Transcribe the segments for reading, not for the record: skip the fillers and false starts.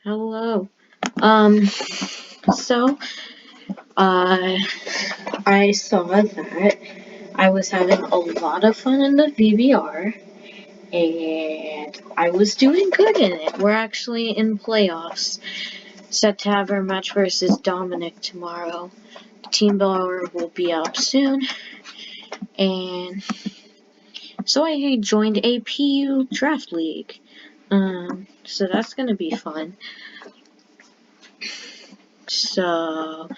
Hello. Um, so, uh, I saw that I was having a lot of fun in the VBR, and I was doing good in it. We're actually in playoffs, set to have our match versus Dominic tomorrow. Team Bauer will be up soon, and so I joined a PU draft league. So that's gonna be fun. So,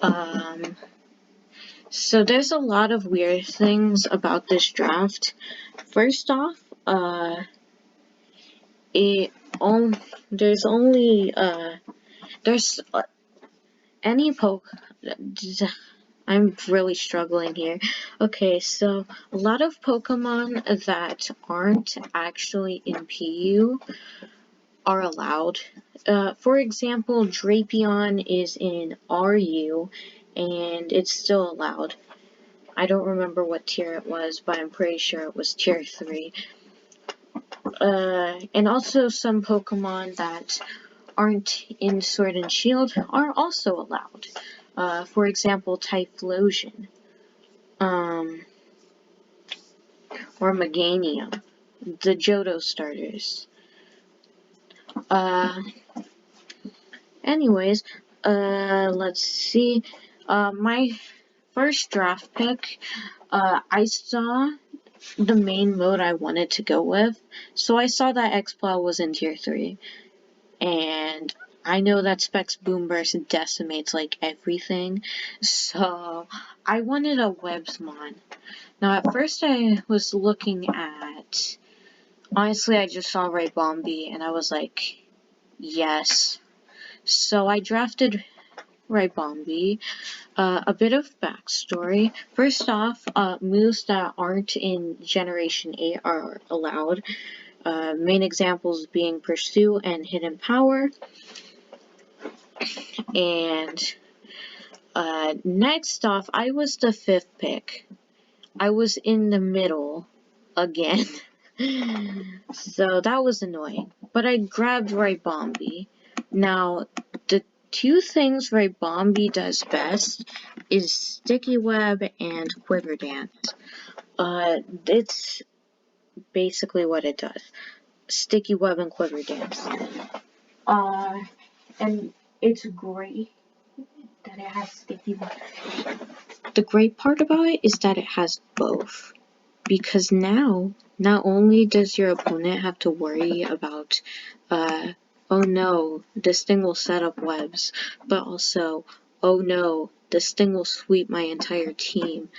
um, So there's a lot of weird things about this draft. First off, it on there's only there's any poke. I'm really struggling here. Okay, so a lot of Pokemon that aren't actually in PU are allowed. For example, Drapion is in RU, and it's still allowed. I don't remember what tier it was, but I'm pretty sure it was tier 3. And also some Pokemon that aren't in Sword and Shield are also allowed. For example, Typhlosion, or Meganium, the Johto starters. Uh, anyways, let's see. My first draft pick, I saw the main mode I wanted to go with. So I saw that Exploud was in tier 3. And I know that Specs Boomburst decimates like everything. So I wanted a Websmon. Now at first I was looking at, honestly I just saw Ray Bombi and I was like, yes. So I drafted Ray Bombi. A bit of backstory. First off, moves that aren't in Generation 8 are allowed. Main examples being Pursue and Hidden Power. And next off, I was the 5th pick. I was in the middle again. So that was annoying. But I grabbed Bombi. Now, the two things Bombi does best is Sticky Web and Quiver Dance. It's basically what it does. Sticky Web and Quiver Dance. And it's great that it has Sticky Web. The great part about it is that it has both. Because now, not only does your opponent have to worry about, oh no, this thing will set up webs, but also, oh no, this thing will sweep my entire team.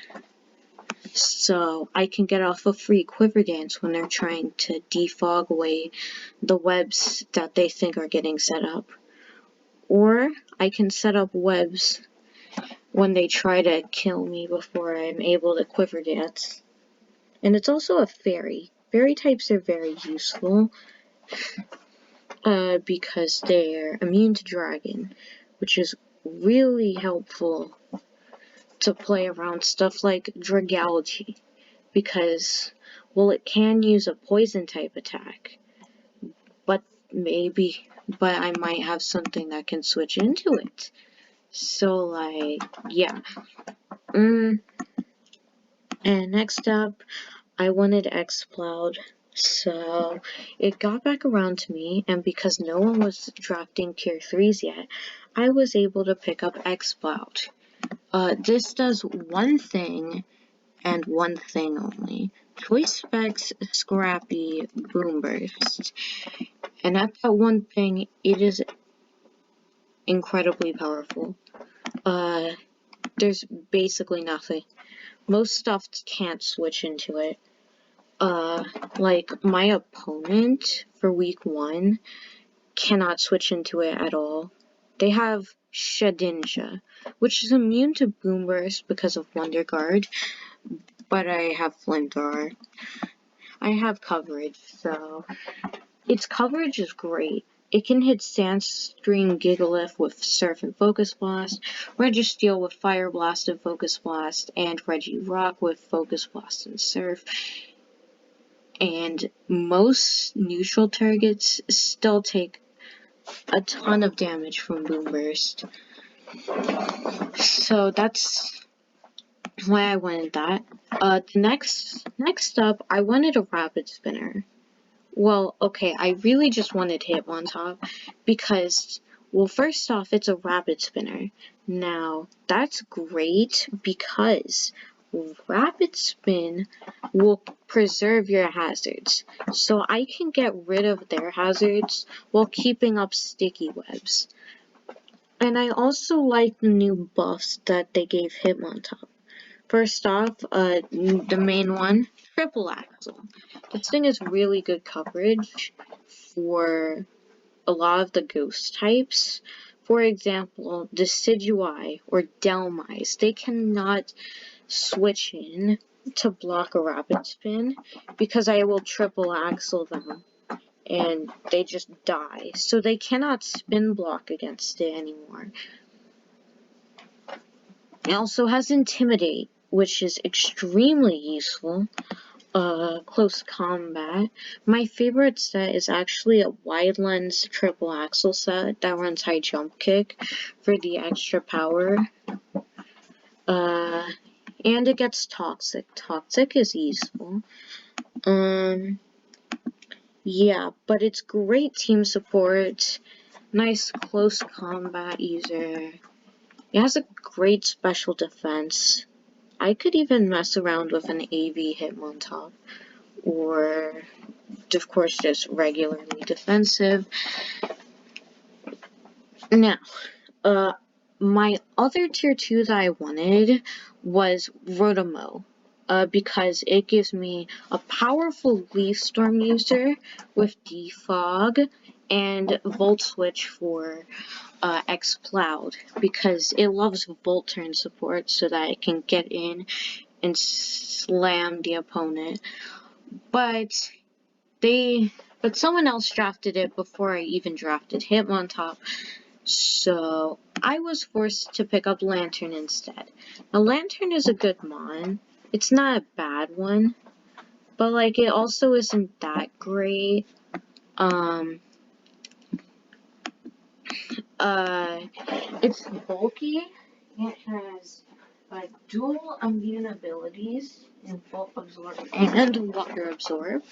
So I can get off a free Quiver Dance when they're trying to defog away the webs that they think are getting set up. Or I can set up webs when they try to kill me before I'm able to Quiver Dance. And it's also a fairy. Fairy types are very useful because they're immune to dragon, which is really helpful to play around stuff like Dragalge, because, well, it can use a poison type attack, but I might have something that can switch into it. So, like, yeah. And next up, I wanted Exploud. So it got back around to me, and because no one was drafting tier 3s yet, I was able to pick up Exploud. This does one thing, and one thing only. Choice Specs Scrappy Boomburst. And at that one thing, it is incredibly powerful. There's basically nothing. Most stuff can't switch into it. Like, my opponent for week 1 cannot switch into it at all. They have Shedinja, which is immune to Boomburst because of Wonder Guard, but I have Flamethrower. I have coverage, so its coverage is great. It can hit Sandstream Gigalith with Surf and Focus Blast, Registeel with Fire Blast and Focus Blast, and Regirock with Focus Blast and Surf. And most neutral targets still take a ton of damage from Boomburst. So that's why I wanted that. Next up, I wanted a Rapid Spinner. Well, okay, I really just wanted Hitmontop because, well, first off, it's a Rapid Spinner. Now, that's great because Rapid Spin will preserve your hazards. So I can get rid of their hazards while keeping up sticky webs. And I also like the new buffs that they gave Hitmontop. First off, the main one, Triple Axle. This thing is really good coverage for a lot of the ghost types. For example, Decidueye or Delmise, they cannot switch in to block a Rapid Spin because I will Triple Axle them and they just die. So they cannot spin block against it anymore. It also has Intimidate, which is extremely useful. Close combat. My favorite set is actually a wide lens triple axle set that runs high jump kick for the extra power. And it gets toxic. Toxic is useful. Yeah, but it's great team support. Nice close combat user. It has a great special defense. I could even mess around with an AV Hitmontop, or of course just regularly defensive. Now, my other tier 2 that I wanted was Rotomo, because it gives me a powerful Leaf Storm user with Defog and Volt Switch for X-Cloud, because it loves Volt Turn support so that it can get in and slam the opponent. But someone else drafted it before I even drafted Hitmontop, so I was forced to pick up Lantern instead. Now, Lantern is a good mon. It's not a bad one, but like it also isn't that great. It's bulky. It has dual immune abilities in Volt Absorb and Water Absorb.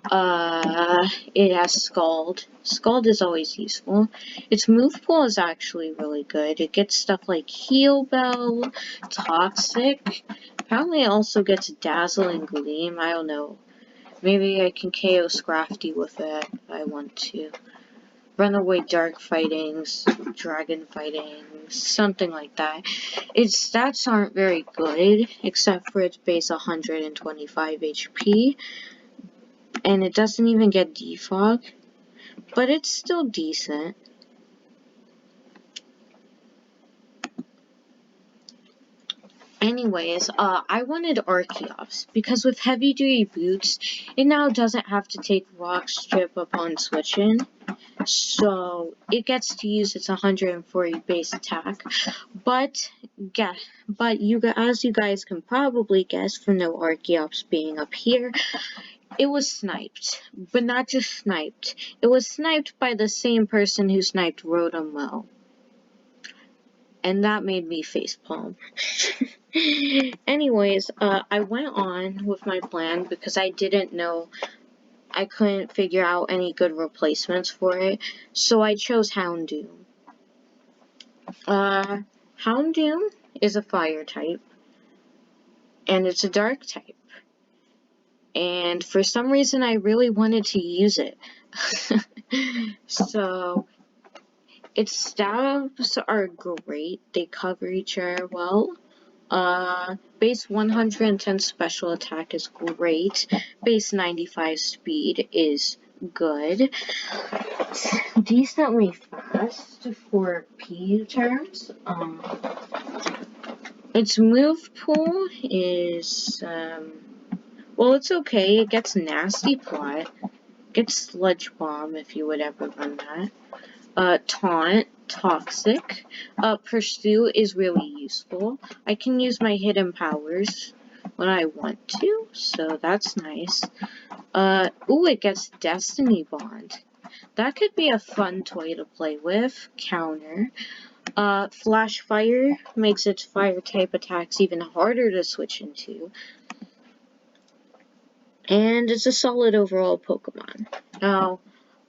It has Scald. Scald is always useful. Its move pool is actually really good. It gets stuff like Heal Bell, Toxic. Apparently it also gets Dazzle and Gleam. I don't know. Maybe I can KO Scrafty with it if I want to. Runaway Dark Fightings, Dragon Fightings, something like that. Its stats aren't very good, except for its base 125 HP. And it doesn't even get defog, but it's still decent. Anyways, I wanted Archeops, because with heavy duty boots, it now doesn't have to take rock strip upon switching, so it gets to use its 140 base attack, but as you guys can probably guess from no Archeops being up here, it was sniped, but not just sniped. It was sniped by the same person who sniped Rotomo. And that made me facepalm. Anyways, I went on with my plan because I didn't know, I couldn't figure out any good replacements for it. So I chose Houndoom. Houndoom is a fire type. And it's a dark type. And for some reason, I really wanted to use it. So, its stabs are great. They cover each other well. Base 110 special attack is great. Base 95 speed is good. It's decently fast for P terms. Its move pool is, well, it's okay. It gets Nasty Plot. It gets Sludge Bomb if you would ever run that. Taunt, Toxic. Pursue is really useful. I can use my hidden powers when I want to, so that's nice. Ooh, it gets Destiny Bond. that could be a fun toy to play with. Counter. Flash Fire makes its fire type attacks even harder to switch into. And it's a solid overall Pokemon. Now,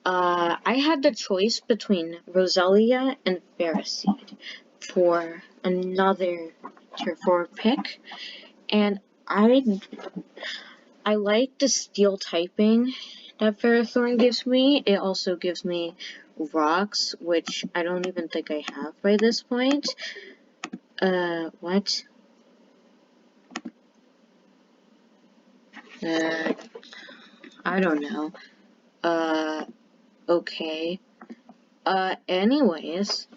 I had the choice between Roselia and Ferroseed for another tier 4 pick, and I like the steel typing that Ferrothorn gives me. It also gives me rocks, which I don't even think I have by this point. What? I don't know. Okay. Anyways,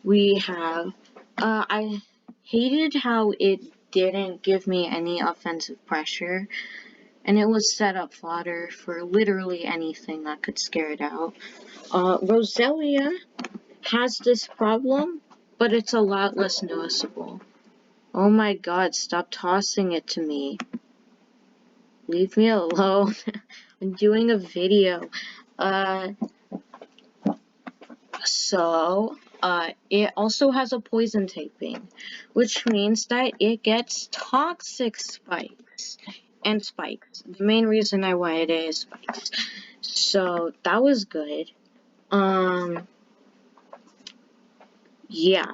we have, I hated how it didn't give me any offensive pressure, and it was set up fodder for literally anything that could scare it out. Roselia has this problem, but it's a lot less noticeable. Oh my god, stop tossing it to me. Leave me alone. I'm doing a video. It also has a poison typing, which means that it gets toxic spikes. And spikes. The main reason I wanted it is spikes. So, that was good. Yeah.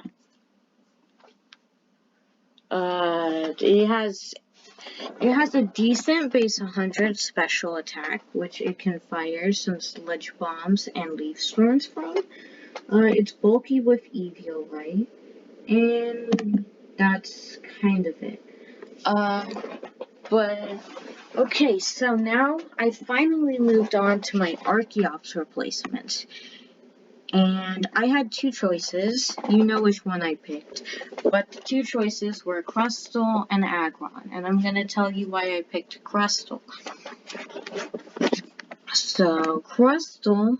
It has a decent base 100 special attack, which it can fire some sludge bombs and leaf storms from. It's bulky with Eviolite, and that's kind of it. But, okay, so now I finally moved on to my Archeops replacement. And I had two choices. You know which one I picked. But the two choices were Crustle and Aggron. And I'm going to tell you why I picked Crustle. So, Crustle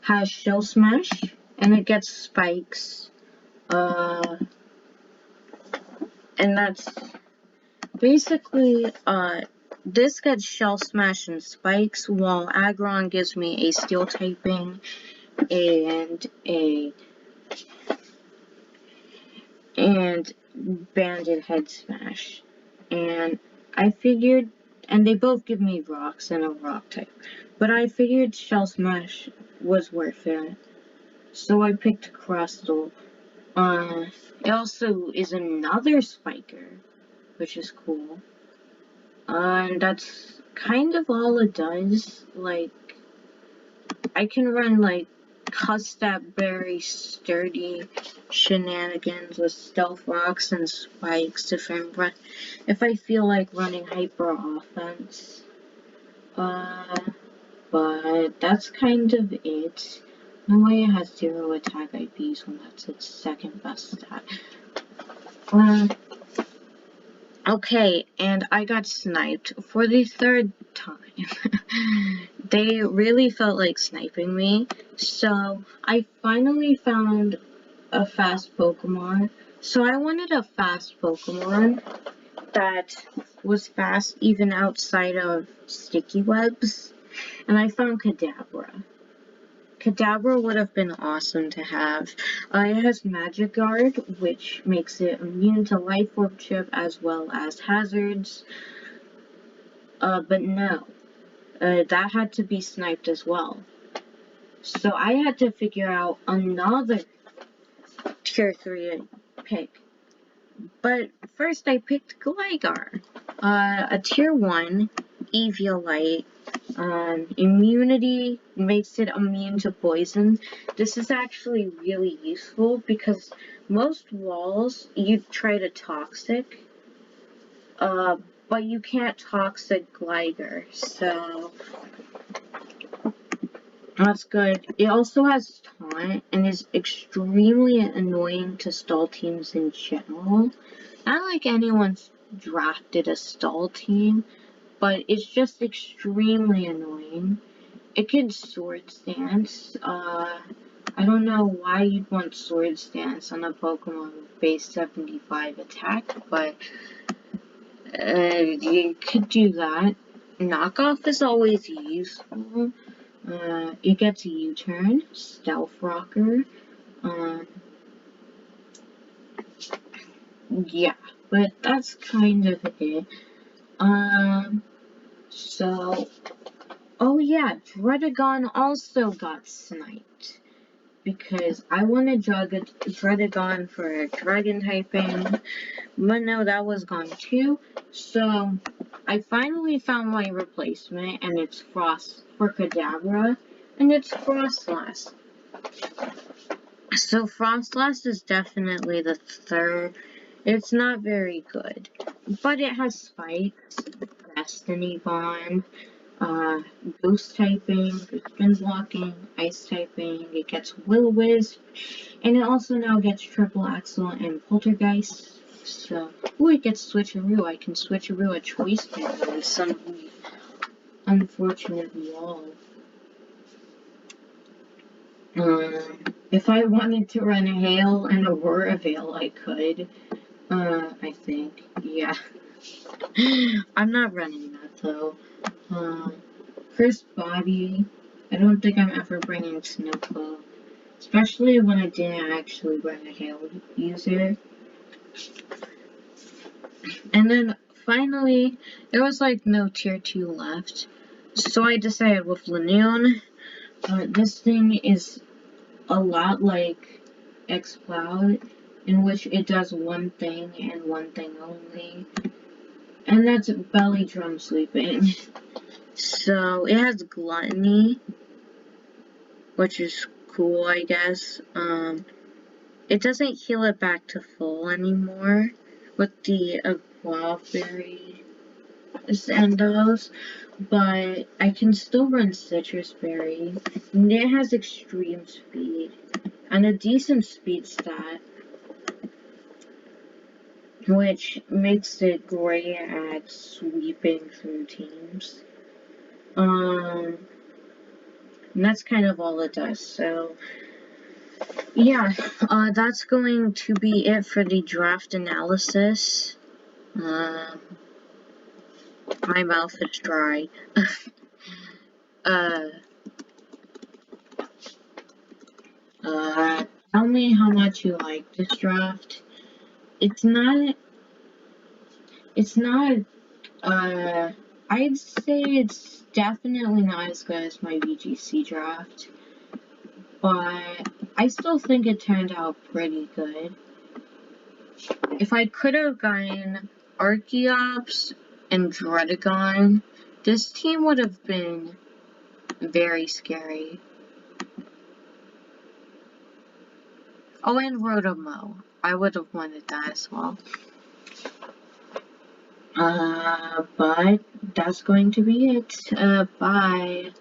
has Shell Smash, and it gets spikes. And that's basically, this gets Shell Smash and spikes, while Aggron gives me a Steel typing and Banded Head Smash. And I figured, and they both give me rocks and a rock type, but I figured Shell Smash was worth it. So I picked Crustle. It also is another spiker, which is cool. And that's kind of all it does. Like, I can run, like, Custap very sturdy shenanigans with stealth rocks and spikes if I feel like running hyper offense. But that's kind of it. No way it has 0 attack IPs when that's its second best stat. Okay, and I got sniped for the third time. They really felt like sniping me, so I finally found a fast Pokemon. So I wanted a fast Pokemon that was fast even outside of sticky webs, and I found Kadabra. Kadabra would have been awesome to have. It has Magic Guard, which makes it immune to Life Orb Chip as well as hazards. But no, that had to be sniped as well. So I had to figure out another tier 3 pick. But first I picked Gligar, a tier 1 Eviolite. Immunity makes it immune to poison. This is actually really useful because most walls you try to toxic, but you can't toxic Gligar, so that's good. It also has taunt and is extremely annoying to stall teams in general. Not like anyone's drafted a stall team, but it's just extremely annoying. It can Sword Stance. I don't know why you'd want Sword Stance on a Pokemon with base 75 attack, but you could do that. Knockoff is always useful. It gets a U-turn, Stealth Rocker. Yeah, but that's kind of it. So, oh yeah, Dredagon also got sniped. Because I wanted Dredagon for dragon typing, but no, that was gone too. So, I finally found my replacement, and it's Frost for Kadabra, and it's Frostlast. So, Frostlast is definitely the third. It's not very good, but it has spikes, Destiny Bond, Ghost typing, spin blocking, Ice typing, it gets Will-Wisp, and it also now gets Triple Axle and Poltergeist. So, ooh, it gets Switcheroo. I can Switcheroo a Choice Band on some unfortunate wall. If I wanted to run a Hail and Aurora Veil, I could. I think. Yeah. I'm not running that, though. First Body. I don't think I'm ever bringing Snowfall. Especially when I didn't actually run a Hail user. And then, finally, there was, like, no tier 2 left. So I decided with Lanoon, this thing is a lot like X-Cloud, in which it does one thing and one thing only. And that's belly drum sweeping. So, it has Gluttony, which is cool, I guess. It doesn't heal it back to full anymore with the Guavaberry Endos, but I can still run Citrus Berry, and it has extreme speed, and a decent speed stat, which makes it great at sweeping through teams. And that's kind of all it does, so yeah, that's going to be it for the draft analysis. My mouth is dry. Tell me how much you like this draft. It's not, I'd say it's definitely not as good as my VGC draft, but I still think it turned out pretty good. If I could have gotten Archeops and Dredagon, this team would have been very scary. Oh, and Rotomo. I would have wanted that as well. But that's going to be it. Bye.